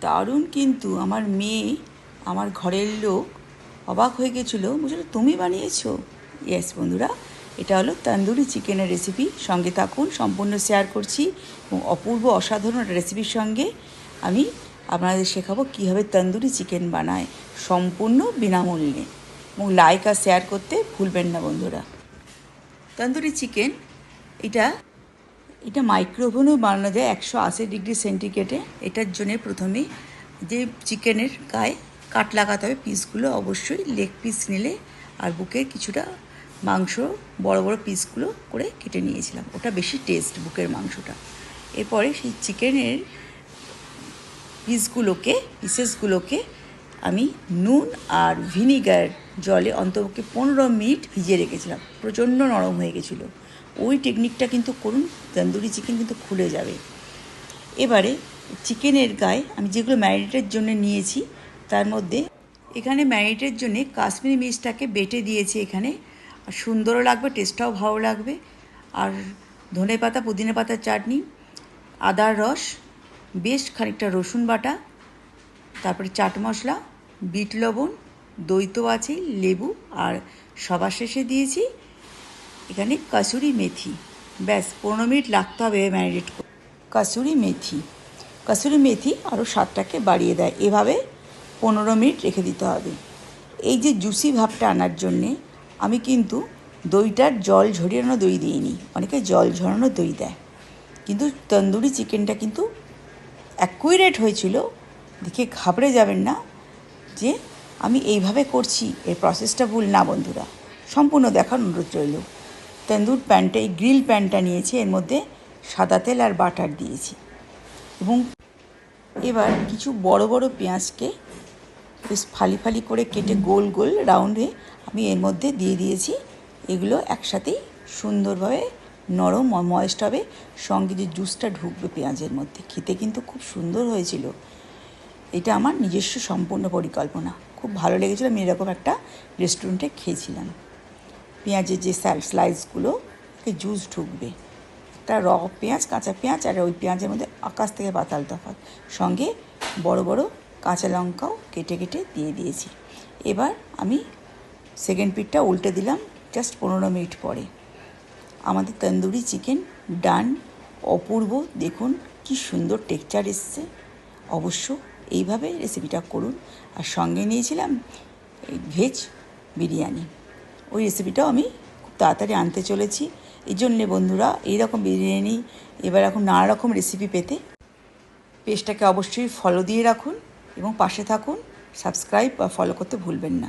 দারুণ। কিন্তু আমার মেয়ে, আমার ঘরের লোক অবাক হয়ে গেছিলো, বুঝলো তুমি বানিয়েছো। ইয়েস বন্ধুরা, এটা হলো তন্দুরি চিকেনের রেসিপি। সঙ্গে থাকুন, সম্পূর্ণ শেয়ার করছি এবং অপূর্ব অসাধারণ রেসিপির সঙ্গে আমি আপনাদের শেখাবো কীভাবে তন্দুরি চিকেন বানায় সম্পূর্ণ বিনামূল্যে। এবং লাইক আর শেয়ার করতে ভুলবেন না বন্ধুরা। তন্দুরি চিকেন এটা মাইক্রোওভেনেও বানানো যায় 180 ডিগ্রি সেন্টিগ্রেডে। এটার জন্যে প্রথমে যে চিকেনের গায়ে কাট লাগাতে হবে, পিসগুলো অবশ্যই লেগ পিস নিলে, আর বুকের কিছুটা মাংস বড় বড় পিসগুলো করে কেটে নিয়েছিলাম, ওটা বেশি টেস্ট বুকের মাংসটা। এরপরে সেই চিকেনের পিসেসগুলোকে আমি নুন আর ভিনিগার জলে অন্তপক্ষে 15 মিনিট ভিজিয়ে রেখেছিলাম। প্রচণ্ড নরম হয়ে গেছিলো। ওই টেকনিকটা কিন্তু করুন, তন্দুরি চিকেন কিন্তু খুলে যাবে। এবারে চিকেনের গায়ে আমি যেগুলো ম্যারিনেটের জন্য নিয়েছি, তার মধ্যে এখানে ম্যারিনেটের জন্য কাশ্মীরি মির্চটাকে বেটে দিয়েছি এখানে, আর সুন্দরও লাগবে, টেস্টটাও ভালো লাগবে। আর ধনে পাতা, পুদিনা পাতার চাটনি, আদার রস, বেশ খানিকটা রসুন বাটা, তারপরে চাট মশলা, বিট লবণ, দই তো আছেই, লেবু, আর সবার শেষে দিয়েছি এখানে কাসুরি মেথি। ব্যাস 15 মিনিট লাগতে হবে ম্যারিনেট করে। কাসুরি মেথি আরও স্বাদটাকে বাড়িয়ে দেয়। এভাবে 15 মিনিট রেখে দিতে হবে। এই যে জুসি ভাবটা আনার জন্যে আমি কিন্তু দইটার জল ঝরিয়ানো দই দিইনি, অনেকে জল ঝরানো দই দেয়। কিন্তু তন্দুরি চিকেনটা কিন্তু অ্যাকুরেট হয়েছিল, দেখে ঘাবড়ে যাবেন না যে আমি এইভাবে করছি, এর প্রসেসটা ভুল না বন্ধুরা, সম্পূর্ণ দেখার অনুরোধ রইল। তন্দুর প্যানটা, এই গ্রিল প্যানটা নিয়েছি, এর মধ্যে সাদা তেল আর বাটার দিয়েছি। এবং এবার কিছু বড় বড় পেঁয়াজকে বেশ ফালি ফালি করে কেটে গোল গোল রাউন্ডে আমি এর মধ্যে দিয়ে দিয়েছি। এগুলো একসাথেই সুন্দরভাবে নরম ময়েস্ট হবে, সঙ্গে যে জুসটা ঢুকবে পেঁয়াজের মধ্যে, খেতে কিন্তু খুব সুন্দর হয়েছিল। এটা আমার নিজস্ব সম্পূর্ণ পরিকল্পনা, খুব ভালো লেগেছিলো। আমি এরকম একটা রেস্টুরেন্টে খেয়েছিলাম। পেঁয়াজের যে স্লাইসগুলো জুস ঢুকবে, একটা পেঁয়াজ, কাঁচা পেঁয়াজ, আর ওই পেঁয়াজের মধ্যে আকাশ থেকে পাতাল তফাৎ, সঙ্গে বড় বড় কাঁচা লঙ্কাও কেটে কেটে দিয়ে দিয়েছি। এবার আমি সেকেন্ড পিঠটা উল্টে দিলাম জাস্ট 15 মিনিট পরে। আমাদের তন্দুরি চিকেন ডান। অপূর্ব, দেখুন কি সুন্দর টেক্সচার এসছে। অবশ্য এইভাবে রেসিপিটা করুন। আর সঙ্গে নিয়েছিলাম এই ভেজ বিরিয়ানি, ওই রেসিপিটাও আমি খুব তাড়াতাড়ি আনতে চলেছি। এই জন্যে বন্ধুরা, এইরকম বিরিয়ানি এবার এখন নানা রকম রেসিপি পেতে পেজটাকে অবশ্যই ফলো দিয়ে রাখুন এবং পাশে থাকুন। সাবস্ক্রাইব বা ফলো করতে ভুলবেন না।